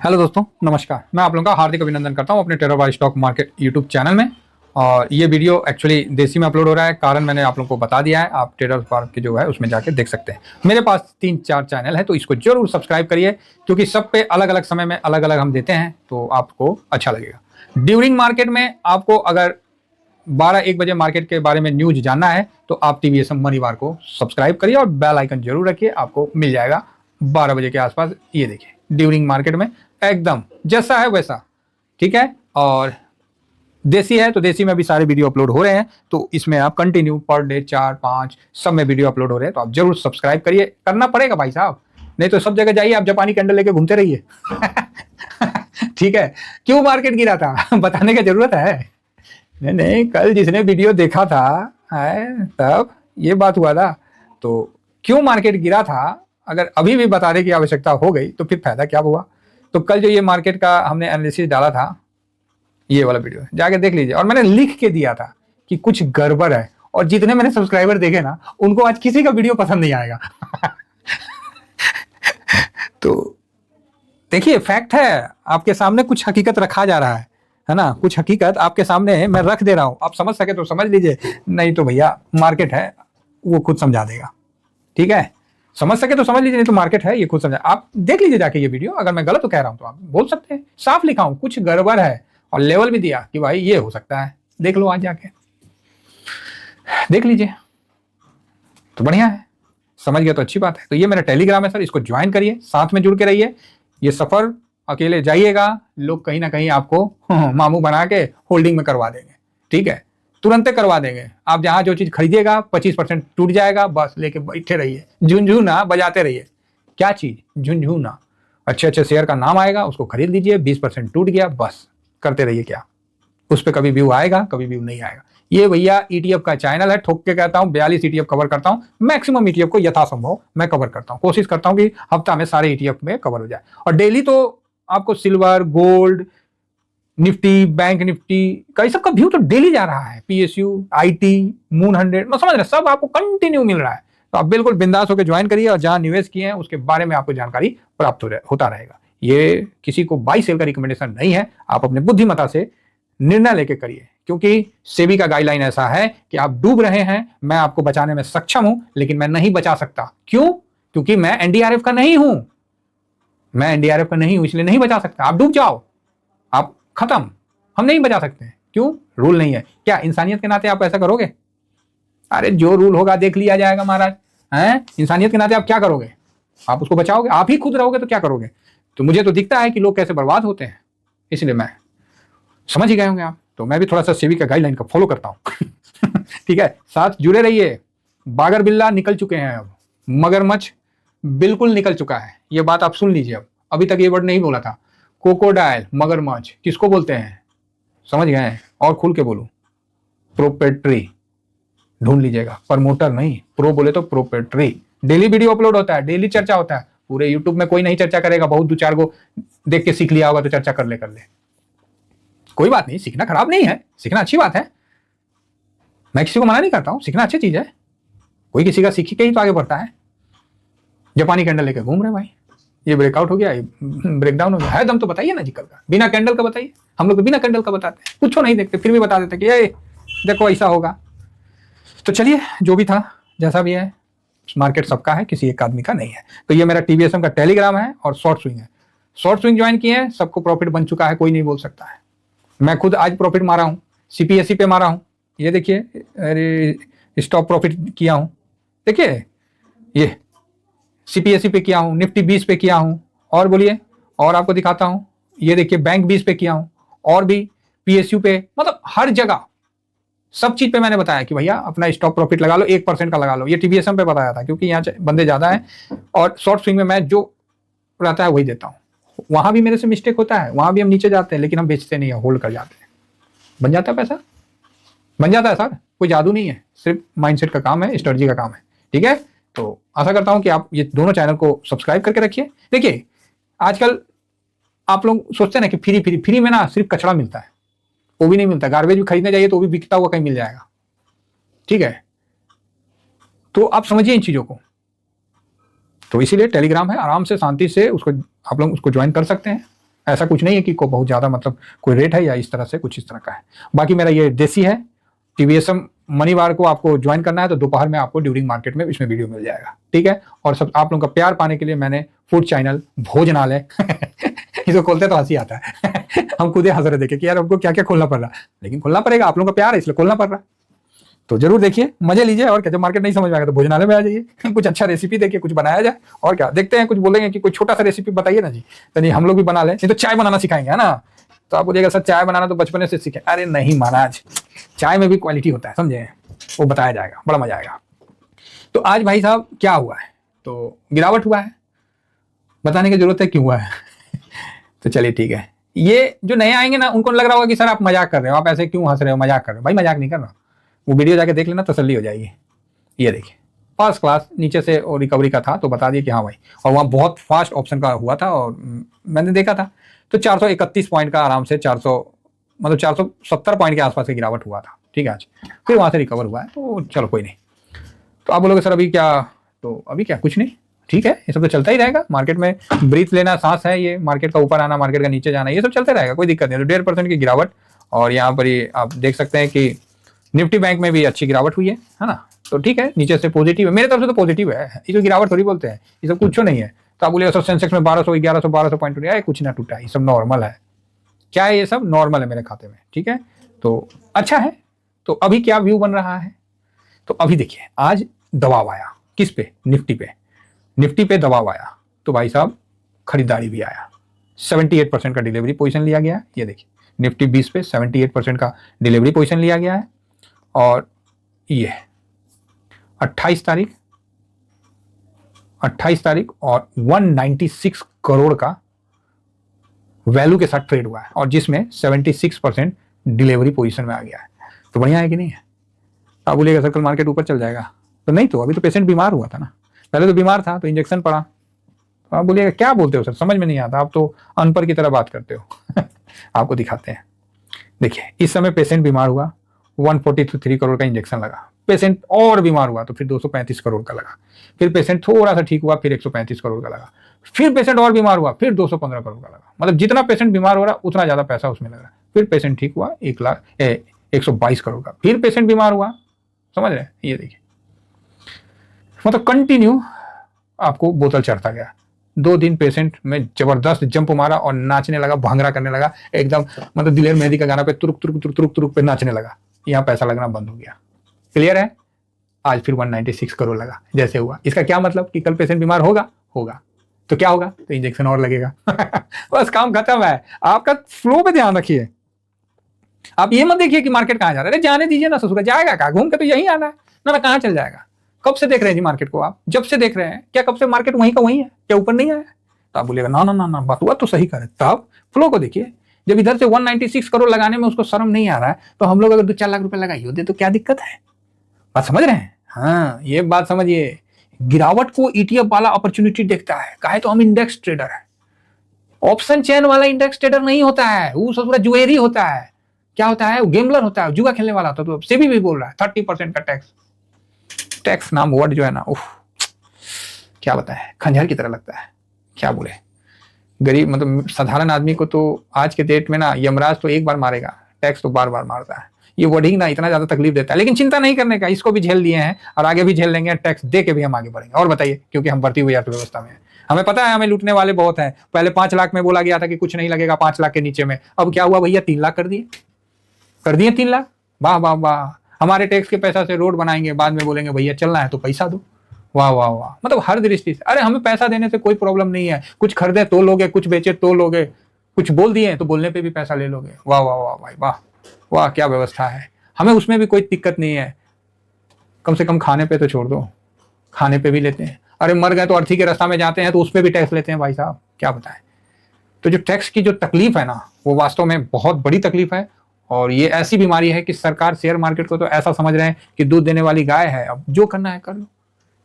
Hello दोस्तों, नमस्कार। मैं आप लोगों का हार्दिक अभिनंदन करता हूं अपने terror by stock market YouTube channel में। और ये वीडियो एक्चुअली देसी में अपलोड हो रहा है, कारण मैंने आप लोगों को बता दिया है। आप टेरर पार्क के जो है उसमें जाके देख सकते हैं। मेरे पास 3-4 चैनल है, तो इसको जरूर सब्सक्राइब करिए, क्योंकि सब पे अलग अलग समय में अलग अलग हम देते हैं, तो आपको अच्छा लगेगा। ड्यूरिंग मार्केट में आपको अगर 12-1 बजे मार्केट के बारे में न्यूज जानना है, तो आप टीवीएसएम मनीवार को सब्सक्राइब करिए और बेल आइकन जरूर रखिए, आपको मिल जाएगा 12 बजे के आसपास। ये देखिए, ड्यूरिंग मार्केट में एकदम जैसा है वैसा, ठीक है। और देसी है तो देसी में भी सारे वीडियो अपलोड हो रहे हैं, तो इसमें आप कंटिन्यू पर डे 4-5 सब में वीडियो अपलोड हो रहे हैं, तो आप जरूर सब्सक्राइब करिए। करना पड़ेगा भाई साहब, नहीं तो सब जगह जाइए आप जापानी कैंडल लेके घूमते रहिए। ठीक है। क्यों मार्केट गिरा था बताने की जरूरत है? नहीं नहीं, कल जिसने वीडियो देखा था है, तब ये बात हुआ था। तो क्यों मार्केट गिरा था अगर अभी भी बताने की आवश्यकता हो गई तो फिर फायदा क्या हुआ? तो कल जो ये मार्केट का हमने एनालिसिस डाला था, ये वाला वीडियो जाके देख लीजिए। और मैंने लिख के दिया था कि कुछ गड़बड़ है, और जितने मैंने सब्सक्राइबर देखे ना, उनको आज किसी का वीडियो पसंद नहीं आएगा। तो देखिए, फैक्ट है आपके सामने, कुछ हकीकत रखा जा रहा है ना। कुछ हकीकत आपके सामने मैं रख दे रहा हूं, आप समझ सके तो समझ लीजिए, नहीं तो भैया मार्केट है, वो खुद समझा देगा। ठीक है, समझ सके तो समझ लीजिए, नहीं तो मार्केट है, ये खुद समझा। आप देख लीजिए जाके ये वीडियो, अगर मैं गलत तो कह रहा हूं तो आप बोल सकते हैं। साफ लिखा हूं कुछ गड़बड़ है, और लेवल भी दिया कि भाई ये हो सकता है, देख लो आज जाके, देख लीजिए, तो बढ़िया है। समझ गया तो अच्छी बात है। तो ये मेरा टेलीग्राम है सर, इसको ज्वाइन करिए, साथ में जुड़ के रहिए। ये सफर अकेले जाइएगा, लोग कहीं ना कहीं आपको मामू बना के होल्डिंग में करवा देंगे। ठीक है, तुरंत करवा देंगे। आप जहां जो चीज खरीदिएगा 25% टूट जाएगा, बस लेके बैठे रहिए, झुंझुना बजाते रहिए। क्या चीज? झुंझुना। अच्छे अच्छे शेयर का नाम आएगा, उसको खरीद लीजिए, 20% टूट गया, बस करते रहिए। क्या उस पर कभी व्यू आएगा? कभी व्यू नहीं आएगा। ये भैया ईटीएफ का चैनल है, ठोक के कहता हूं 42 ईटीएफ कवर करता हूं। मैक्सिमम ईटीएफ को यथासंभव मैं कवर करता हूं, कोशिश करता हूं कि हफ्ता में सारे ईटीएफ में कवर हो जाए। और डेली तो आपको silver, gold, Nifty, bank Nifty का सबका व्यू तो डेली जा रहा है। पीएसयू, आईटी, मून 100, मैं समझ रहा, सब आपको कंटिन्यू मिल रहा है। तो आप बिल्कुल बिंदास होकर ज्वाइन करिए, और जहां निवेश किए हैं उसके बारे में आपको जानकारी प्राप्त होता रहेगा। ये किसी को बाई सेल का रिकमेंडेशन नहीं है, आप अपने बुद्धिमत्ता से निर्णय लेके करिए, क्योंकि सेबी का गाइडलाइन ऐसा है कि आप डूब रहे हैं, मैं आपको बचाने में सक्षम हूं, लेकिन मैं नहीं बचा सकता। क्यों? क्योंकि मैं एनडीआरएफ का नहीं हूं। मैं एनडीआरएफ का नहीं हूं, इसलिए नहीं बचा सकता। आप डूब जाओ, आप खत्म, हम नहीं बचा सकते। क्यों? रूल नहीं है। क्या इंसानियत के नाते आप ऐसा करोगे? अरे जो रूल होगा देख लिया जाएगा महाराज। हैं, इंसानियत के नाते आप क्या करोगे? आप उसको बचाओगे? आप ही खुद रहोगे तो क्या करोगे? तो मुझे तो दिखता है कि लोग कैसे बर्बाद होते हैं, इसलिए मैं, समझ ही गए होंगे आप, तो मैं भी थोड़ा सा सेबी का गाइडलाइन का फॉलो करता हूं। ठीक है, साथ जुड़े रहिए। बागर बिल्ला निकल चुके हैं, अब मगरमच्छ बिल्कुल निकल चुका है। ये बात आप सुन लीजिए। अब अभी तक ये वर्ड नहीं बोला था। कोकोडाइल, मगरमच्छ किसको बोलते हैं? समझ गए हैं? और खुल के बोलूं, प्रोपेट्री ढूंढ लीजिएगा, प्रमोटर नहीं, प्रो बोले तो प्रोपेट्री। डेली वीडियो अपलोड होता है, डेली चर्चा होता है। पूरे यूट्यूब में कोई नहीं चर्चा करेगा, बहुत 2-4 को देख के सीख लिया होगा तो चर्चा कर ले। कोई बात नहीं, सीखना खराब नहीं है, सीखना अच्छी बात है। मैं किसी को मना नहीं करता हूं, सीखना अच्छी चीज है। कोई किसी का सीख के ही तो आगे बढ़ता है। जापानी कैंडल लेकर घूम रहे भाई, ये ब्रेकआउट हो गया, ये ब्रेकडाउन हो गया, है दम तो बताइए ना जी कल का। बिना कैंडल का बताइए। हम लोग बिना कैंडल का बताते हैं, कुछ नहीं देखते, फिर भी बता देते कि ये देखो ऐसा होगा। तो चलिए, जो भी था जैसा भी है, मार्केट सबका है, किसी एक आदमी का नहीं है। तो ये मेरा टीवीएसएम का टेलीग्राम है, और शॉर्ट स्विंग है। शॉर्ट स्विंग ज्वाइन किए हैं, सबको प्रॉफिट बन चुका है, कोई नहीं बोल सकता है। मैं खुद आज प्रॉफिट मारा हूं, सीपीएससी पे मारा हूं, ये देखिए। अरे स्टॉप प्रॉफिट किया हूं, देखिए ये सीपीएससी पे किया हूं, निफ्टी 20 पे किया हूं, और बोलिए, और आपको दिखाता हूं, ये देखिए बैंक 20 पे किया हूं, और भी पीएसयू पे, मतलब हर जगह सब चीज पे मैंने बताया कि भैया अपना स्टॉप प्रॉफिट लगा लो, 1% का लगा लो। ये टीवीएसएम पे बताया था, क्योंकि यहाँ बंदे ज्यादा है, और शॉर्ट स्विंग में मैं जो रहता है वही देता हूँ। वहां भी मेरे से मिस्टेक होता है, वहां भी हम नीचे जाते हैं, लेकिन हम बेचते नहीं है, होल्ड कर जाते हैं। बन जाता है पैसा, बन जाता है सर, कोई जादू नहीं है, सिर्फ माइंडसेट का काम है, स्ट्रेटजी का काम है। ठीक है, तो आशा करता हूं कि आप ये दोनों चैनल को सब्सक्राइब करके रखिए। देखिए, आजकल आप लोग सोचते हैं ना कि फ्री में ना सिर्फ कचरा मिलता है, वो भी नहीं मिलता। गार्बेज भी खरीदने जाइए तो वो भी बिकता हुआ कहीं मिल जाएगा। ठीक है, तो आप समझिए इन चीजों को। तो इसीलिए टेलीग्राम है, आराम से शांति से उसको आप लोग उसको ज्वाइन कर सकते हैं। ऐसा कुछ नहीं है कि को बहुत ज़्यादा मतलब कोई रेट है या इस तरह से कुछ इस तरह का है। बाकी मेरा ये देसी है टीवीएसएम मनीवार को आपको ज्वाइन करना है तो दोपहर में आपको ड्यूरिंग मार्केट में इसमें वीडियो मिल जाएगा, ठीक है। और सब आप लोगों का प्यार पाने के लिए मैंने फूड चैनल भोजनालय इसको खोलते तो हंसी आता है हम खुद ही हंस रहे देखे कि यार हमको क्या क्या खोलना पड़ रहा, लेकिन खोलना पड़ेगा, आप लोगों का प्यार है इसलिए खोलना पड़ रहा। तो जरूर देखिए, मजे लीजिए, और क्या। जब मार्केट नहीं समझ में आएगा तो भोजनालय में आ जाइए कुछ अच्छा रेसिपी देखिए, कुछ बनाया जाए, और क्या। देखते हैं, कुछ बोलेंगे कि कोई छोटा सा रेसिपी बताइए ना जी, तो नहीं हम लोग भी बना लें। नहीं तो चाय बनाना सिखाएंगे, है ना। तो आप बोलिएगा सर चाय बनाना तो बचपन से सीखे, अरे नहीं महाराज, चाय में भी क्वालिटी होता है, समझे, वो बताया जाएगा, बड़ा मजा आएगा। तो आज भाई साहब क्या हुआ है, तो गिरावट हुआ है, बताने की जरूरत है क्यों हुआ है तो चलिए ठीक है। ये जो नए आएंगे ना उनको लग रहा होगा कि सर आप मजाक कर रहे हो, आप ऐसे क्यों हंस रहे हो, मजाक कर रहे हो। भाई मजाक नहीं कर रहा, वो वीडियो जाके देख लेना, तसल्ली हो जाएगी। ये देखिए फर्स्ट क्लास नीचे से और रिकवरी का था तो बता दिए कि हाँ भाई, और वहाँ बहुत फास्ट ऑप्शन का हुआ था और मैंने देखा था तो 431 पॉइंट का आराम से 400 मतलब 470 पॉइंट के आसपास की गिरावट हुआ था, ठीक है। आज फिर वहाँ से रिकवर हुआ है तो चलो कोई नहीं। तो आप बोलोगे सर अभी क्या, तो अभी क्या, कुछ नहीं, ठीक है, ये सब तो चलता ही रहेगा। मार्केट में ब्रीथ लेना सांस है, ये मार्केट का ऊपर आना, मार्केट का नीचे जाना, ये सब चलते रहेगा, कोई दिक्कत नहीं। तो 1.5% की गिरावट, और यहाँ पर ये आप देख सकते हैं कि निफ्टी बैंक में भी अच्छी गिरावट हुई है ना। तो ठीक है, नीचे से पॉजिटिव है, मेरे तरफ से तो पॉजिटिव है, ये जो गिरावट थोड़ी बोलते हैं, ये सब कुछ नहीं है। तो आप बोलिए सर सेंसेक्स में 1200 पॉइंट टूटा है, कुछ ना टूटा, ये सब नॉर्मल है। क्या है, ये सब नॉर्मल है मेरे खाते में, ठीक है। तो अच्छा है। तो अभी क्या व्यू बन रहा है, तो अभी देखिए आज दबाव आया, किस पे, निफ्टी पे, निफ्टी पे दबाव आया तो भाई साहब खरीदारी भी आया। 78% का डिलीवरी पोजीशन लिया गया है, ये देखिए निफ्टी 20 पे 78% का डिलीवरी पोजीशन लिया गया है। और ये 28 तारीख और 196 करोड़ का वैल्यू के साथ ट्रेड हुआ है, और जिसमें 76% डिलीवरी पोजीशन में आ गया है। तो बढ़िया है कि नहीं है। आप बोलिएगा सर कल मार्केट ऊपर चल जाएगा, तो नहीं, तो अभी तो पेशेंट बीमार हुआ था ना, पहले तो बीमार था तो इंजेक्शन पड़ा। तो आप बोलिएगा क्या बोलते हो सर, समझ में नहीं आता, आप तो अनपढ़ की तरह बात करते हो आपको दिखाते हैं। देखिए इस समय पेशेंट बीमार हुआ, 143 करोड़ का इंजेक्शन लगा, पेशेंट और बीमार हुआ तो फिर 235 करोड़ का लगा, फिर पेशेंट थोड़ा सा ठीक हुआ फिर 135 करोड़ का लगा, फिर पेशेंट और बीमार हुआ फिर 215 करोड़ का लगा। मतलब जितना पेशेंट बीमार हो रहा उतना ज्यादा पैसा उसमें लग रहा है। फिर पेशेंट ठीक हुआ 122 करोड़ का, फिर पेशेंट बीमार हुआ, समझ रहे हैं। ये देखिए मतलब कंटिन्यू आपको बोतल चढ़ता गया। 2 दिन पेशेंट में जबरदस्त जंप मारा और नाचने लगा, भांगड़ा करने लगा एकदम, मतलब दिलेर मेहंदी का गाना पे तुरुक तुरुक तुरुक तुरुक तुरुक पे नाचने लगा। यहाँ पैसा लगना बंद हो गया, क्लियर है। आज फिर 196 करोड़ लगा जैसे हुआ। इसका क्या मतलब कि कल पेशेंट बीमार होगा तो क्या होगा, तो इंजेक्शन और लगेगा बस काम खत्म है। आपका फ्लो पे ध्यान रखिए, आप ये मत देखिए कि मार्केट कहाँ जा रहा है, जाने दीजिए ना, ससुर जाएगा कहाँ, घूम के तो यही आना है ना, कहाँ चल जाएगा। कब से देख रहे हैं जी मार्केट को आप, जब से देख रहे हैं क्या, कब से मार्केट वहीं का वहीं है, क्या ऊपर नहीं आया। तो आप बोलिएगा ना ना ना ना, बात हुआ तो सही करे। तब फ्लो को देखिए, जब इधर से 196 करोड़ लगाने में उसको शर्म नहीं आ रहा है, तो हम लोग अगर 2-4 लाख रुपए लगाइए होते तो क्या दिक्कत है। बात समझ रहे हैं, हाँ ये बात समझिए। गिरावट को ईटीएफ वाला अपॉर्चुनिटी देखता है, कहे तो हम इंडेक्स ट्रेडर है, ऑप्शन चेन वाला इंडेक्स ट्रेडर नहीं होता है, वो ससुरा जुएरी होता है। क्या होता है, वो गेमलर होता है, जुआ खेलने वाला होता है। तो सेबी भी बोल रहा है 30% का टैक्स नाम वर्ड जो है ना, उफ क्या बताएं, खंजर की तरह लगता है। क्या बोले, गरीब मतलब साधारण आदमी को तो आज के डेट में ना यमराज तो एक बार मारेगा, टैक्स तो बार बार मारता है। ये वर्डिंग ना इतना ज्यादा तकलीफ देता है, लेकिन चिंता नहीं करने का, इसको भी झेल लिए हैं और आगे भी झेल लेंगे, टैक्स दे के भी हम आगे बढ़ेंगे। और बताइए, क्योंकि हम बढ़ती हुई अर्थव्यवस्था में हैं, हमें पता है हमें लूटने वाले बहुत हैं। पहले 5 लाख में बोला गया था कि कुछ नहीं लगेगा 5 लाख के नीचे में, अब क्या हुआ भैया, 3 लाख कर दिए 3 लाख। वाह वाह वाह, हमारे टैक्स के पैसा से रोड बनाएंगे, बाद में बोलेंगे भैया चलना है तो पैसा दो। वाह वाह वाह, मतलब हर दृष्टि से। अरे हमें पैसा देने से कोई प्रॉब्लम नहीं है, कुछ खरीदे तो लोगे, कुछ बेचे तो लोगे, कुछ बोल दिए तो बोलने पे भी पैसा ले लोगे। वाह वाह वाह भाई वाह वाह, क्या व्यवस्था है, हमें उसमें भी कोई दिक्कत नहीं है। कम से कम खाने पे तो छोड़ दो, खाने पे भी लेते हैं। अरे मर गए तो अर्थी के रास्ता में जाते हैं तो उस पर भी टैक्स लेते हैं भाई साहब, क्या बताएं। तो जो टैक्स की जो तकलीफ है ना, वो वास्तव में बहुत बड़ी तकलीफ है। और ये ऐसी बीमारी है कि सरकार शेयर मार्केट को तो ऐसा समझ रहे हैं कि दूध देने वाली गाय है, अब जो करना है कर लो,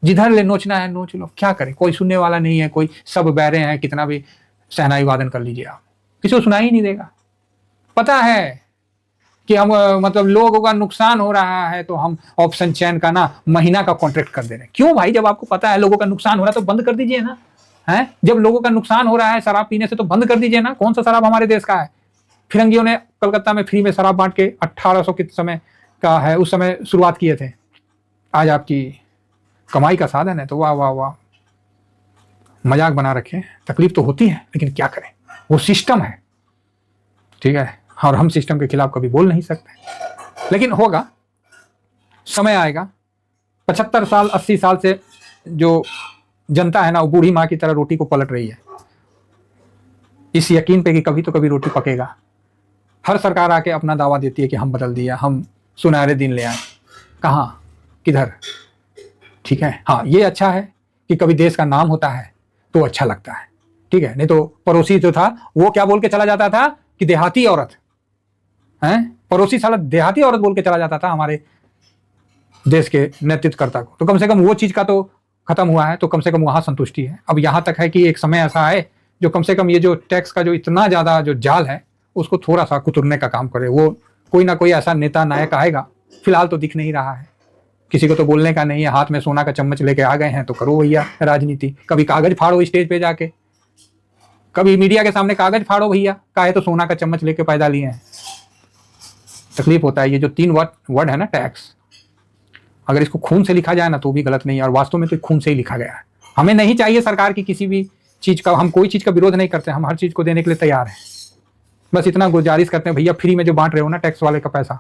जिधर ले नोचना है नोच लो, क्या करें, कोई सुनने वाला नहीं है, कोई सब बहरे हैं, कितना भी सहनाई वादन कर लीजिए आप, किसी को सुनाई ही नहीं देगा। पता है कि हम मतलब लोगों का नुकसान हो रहा है तो हम ऑप्शन चेन का ना महीना का कॉन्ट्रैक्ट कर दे रहे हैं। क्यों भाई, जब आपको पता है लोगों का नुकसान हो रहा है तो बंद कर दीजिए ना, हैं? जब लोगों का नुकसान हो रहा है शराब पीने से तो बंद कर दीजिए ना। कौन सा शराब हमारे देश का है? फिरंगियों ने कलकत्ता में फ्री में शराब बांट के 1800 के समय का है, उस समय शुरुआत किए थे। आज आपकी कमाई का साधन है तो वाह वाह वाह, मजाक बना रखे। तकलीफ तो होती है लेकिन क्या करें, वो सिस्टम है, ठीक है, और हम सिस्टम के खिलाफ कभी बोल नहीं सकते। लेकिन होगा, समय आएगा। 75 साल 80 साल से जो जनता है ना, वो बूढ़ी माँ की तरह रोटी को पलट रही है, इस यकीन पे कि कभी तो कभी रोटी पकेगा। हर सरकार आके अपना दावा देती है कि हम बदल दिया, हम सुनहरे दिन ले आए। कहाँ, किधर? ठीक है, हाँ ये अच्छा है कि कभी देश का नाम होता है तो अच्छा लगता है, ठीक है। नहीं तो पड़ोसी जो था वो क्या बोल के चला जाता था कि देहाती औरत है, पड़ोसी साला देहाती औरत बोल के चला जाता था हमारे देश के नेतृत्वकर्ता को। तो कम से कम वो चीज का तो खत्म हुआ है, तो कम से कम वहां संतुष्टि है। अब यहां तक है कि एक समय ऐसा है जो कम से कम ये जो टैक्स का जो इतना ज्यादा जो जाल है उसको थोड़ा सा कुतरने का काम करे। वो कोई ना कोई ऐसा नेता नायक आएगा, फिलहाल तो दिख नहीं रहा है। किसी को तो बोलने का नहीं है, हाथ में सोना का चम्मच लेके आ गए हैं तो करो भैया राजनीति। कभी कागज फाड़ो स्टेज पे जाके, कभी मीडिया के सामने कागज फाड़ो भैया, काहे तो सोना का चम्मच लेके पैदा लिए हैं। तकलीफ होता है। ये जो 3 वर्ड है ना टैक्स, अगर इसको खून से लिखा जाए ना तो भी गलत नहीं है, और वास्तव में तो खून से ही लिखा गया है। हमें नहीं चाहिए सरकार की किसी भी चीज का, हम कोई चीज का विरोध नहीं करते, हम हर चीज को देने के लिए तैयार हैं। बस इतना गुजारिश करते हैं भैया, फ्री में जो बांट रहे हो ना टैक्स वाले का पैसा,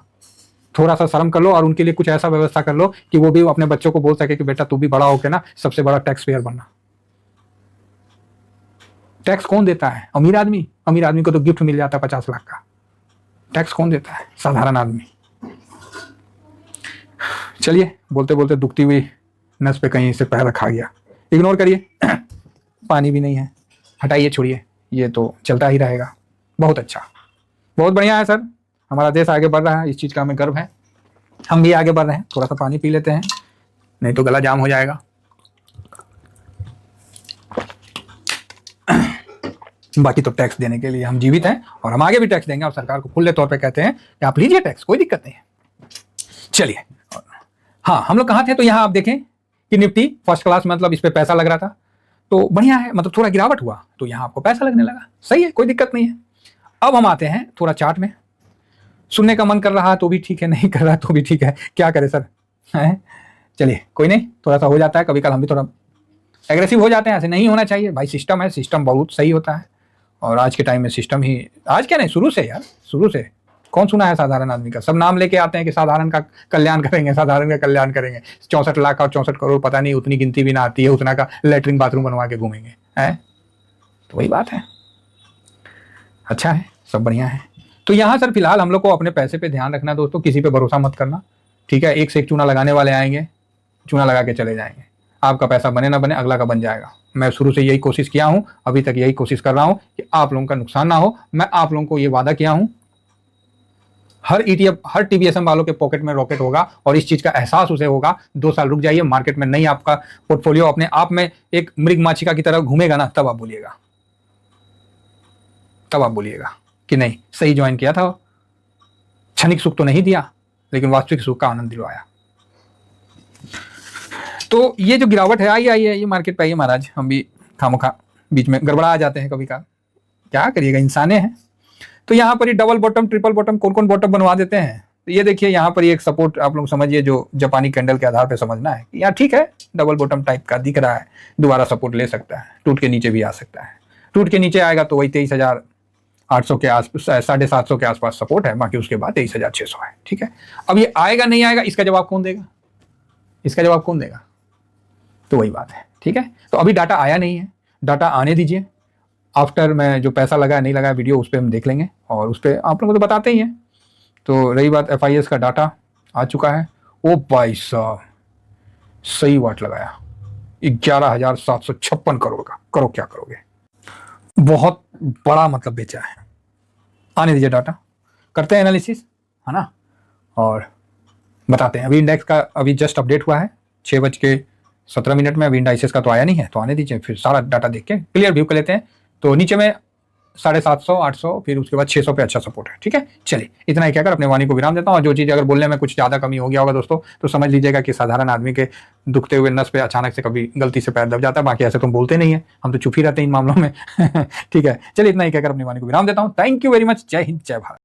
थोड़ा सा शर्म कर लो और उनके लिए कुछ ऐसा व्यवस्था कर लो कि वो भी अपने बच्चों को बोल सके कि बेटा तू भी बड़ा होके ना सबसे बड़ा टैक्स पेयर बनना। टैक्स कौन देता है? अमीर आदमी। अमीर आदमी को तो गिफ्ट मिल जाता है 50 लाख का। टैक्स कौन देता है? साधारण आदमी। चलिए, बोलते बोलते दुखती हुई नस पे कहीं से पैर रखा गया, इग्नोर करिए। पानी भी नहीं है, हटाइए, छोड़िए, ये तो चलता ही रहेगा। बहुत अच्छा, बहुत बढ़िया है सर, हमारा देश आगे बढ़ रहा है, इस चीज़ का हमें गर्व है। हम भी आगे बढ़ रहे हैं। थोड़ा सा पानी पी लेते हैं, नहीं तो गला जाम हो जाएगा। बाकी तो टैक्स देने के लिए हम जीवित हैं और हम आगे भी टैक्स देंगे, और सरकार को खुले तौर पे कहते हैं कि आप लीजिए टैक्स, कोई दिक्कत नहीं है। चलिए, हाँ हम लोग कहाँ थे? तो यहाँ आप देखें कि निफ्टी फर्स्ट क्लास, मतलब इस पे पैसा लग रहा था तो बढ़िया है, मतलब थोड़ा गिरावट हुआ तो यहाँ आपको पैसा लगने लगा, सही है, कोई दिक्कत नहीं है। अब हम आते हैं थोड़ा चार्ट में। सुनने का मन कर रहा है तो भी ठीक है, नहीं कर रहा तो भी ठीक है, क्या करे सर, है? चलिए कोई नहीं, थोड़ा सा हो जाता है कभी कल, हम भी थोड़ा एग्रेसिव हो जाते हैं, ऐसे नहीं होना चाहिए भाई। सिस्टम है, सिस्टम बहुत सही होता है, और आज के टाइम में सिस्टम ही, आज क्या नहीं, शुरू से यार, शुरू से कौन सुना है साधारण आदमी का? सब नाम लेके आते हैं कि साधारण का कल्याण करेंगे, साधारण का कल्याण करेंगे। 64 लाख और 64 करोड़, पता नहीं उतनी गिनती भी ना आती है, उतना का लेटरिन बाथरूम बनवा के घूमेंगे, हैं? तो वही बात है। अच्छा है, सब बढ़िया है। तो यहाँ सर फिलहाल हम लोग को अपने पैसे पे ध्यान रखना दोस्तों, किसी पे भरोसा मत करना, ठीक है। एक से एक चूना लगाने वाले आएंगे, चूना लगा के चले जाएंगे। आपका पैसा बने ना बने, अगला का बन जाएगा। मैं शुरू से यही कोशिश किया हूँ, अभी तक यही कोशिश कर रहा हूँ कि आप लोगों का नुकसान ना हो। मैं आप लोगों को ये वादा किया हूँ, हर ETF, हर TVSM वालों के पॉकेट में रॉकेट होगा, और इस चीज का एहसास उसे होगा। 2 साल रुक जाइए, मार्केट में नहीं आपका पोर्टफोलियो अपने आप में एक मृग माछिका की तरह घूमेगा ना, तब आप बोलिएगा, तब आप बोलिएगा कि नहीं सही ज्वाइन किया था, क्षणिक सुख तो नहीं दिया लेकिन वास्तविक सुख का आनंद दिलवाया। तो ये जो गिरावट है आई है, ये मार्केट पे आई है महाराज, हम भी खामोखा बीच में गड़बड़ा आ जाते हैं कभी का, क्या करिएगा, इंसाने हैं। तो यहाँ पर ही डबल बॉटम, ट्रिपल बॉटम, कौन कौन बॉटम बनवा देते हैं। तो ये देखिए यहाँ पर एक सपोर्ट आप लोग समझिए, जो जापानी कैंडल के आधार पे समझना है कि यहाँ ठीक है, डबल बॉटम टाइप का दिख रहा है, दोबारा सपोर्ट ले सकता है, टूट के नीचे भी आ सकता है। टूट के नीचे आएगा तो वही 23,800 के आसपास, 750 के आसपास सपोर्ट है, बाकी उसके बाद 23,600 है, ठीक है। अब ये आएगा नहीं आएगा, इसका जवाब कौन देगा, इसका जवाब कौन देगा? तो वही बात है, ठीक है। तो अभी डाटा आया नहीं है, डाटा आने दीजिए। आफ्टर में जो पैसा लगा नहीं लगा वीडियो, उस पर हम देख लेंगे, और उस पर आप लोगों को तो बताते ही हैं। तो रही बात FIS का डाटा आ चुका है। ओ भाई साहब, सही वाट लगाया, 11,756 करोड़ का, करो क्या करोगे, बहुत बड़ा मतलब बेचा है। आने दीजिए डाटा, करते हैं एनालिसिस, है ना, और बताते हैं। अभी इंडेक्स का अभी जस्ट अपडेट हुआ है 6:17 में, अभी इंडाइसेस का तो आया नहीं है, तो आने दीजिए, फिर सारा डाटा देख के क्लियर व्यू कर लेते हैं। तो नीचे में 750, 800, फिर उसके बाद 600 पे अच्छा सपोर्ट है। ठीक है, चलिए इतना ही कहकर अपने वाणी को विराम देता हूँ। और जो चीज़ अगर बोलने में कुछ ज़्यादा कमी हो गया होगा दोस्तों, तो समझ लीजिएगा कि साधारण आदमी के दुखते हुए नस पे अचानक से कभी गलती से पैर दब जाता है। बाकी ऐसे तुम बोलते नहीं है, हम तो चुप ही रहते हैं इन मामलों में। ठीक है, चलिए इतना ही कहकर अपनी वाणी को विराम देता हूँ। Thank you very much. जय हिंद, जय भारत।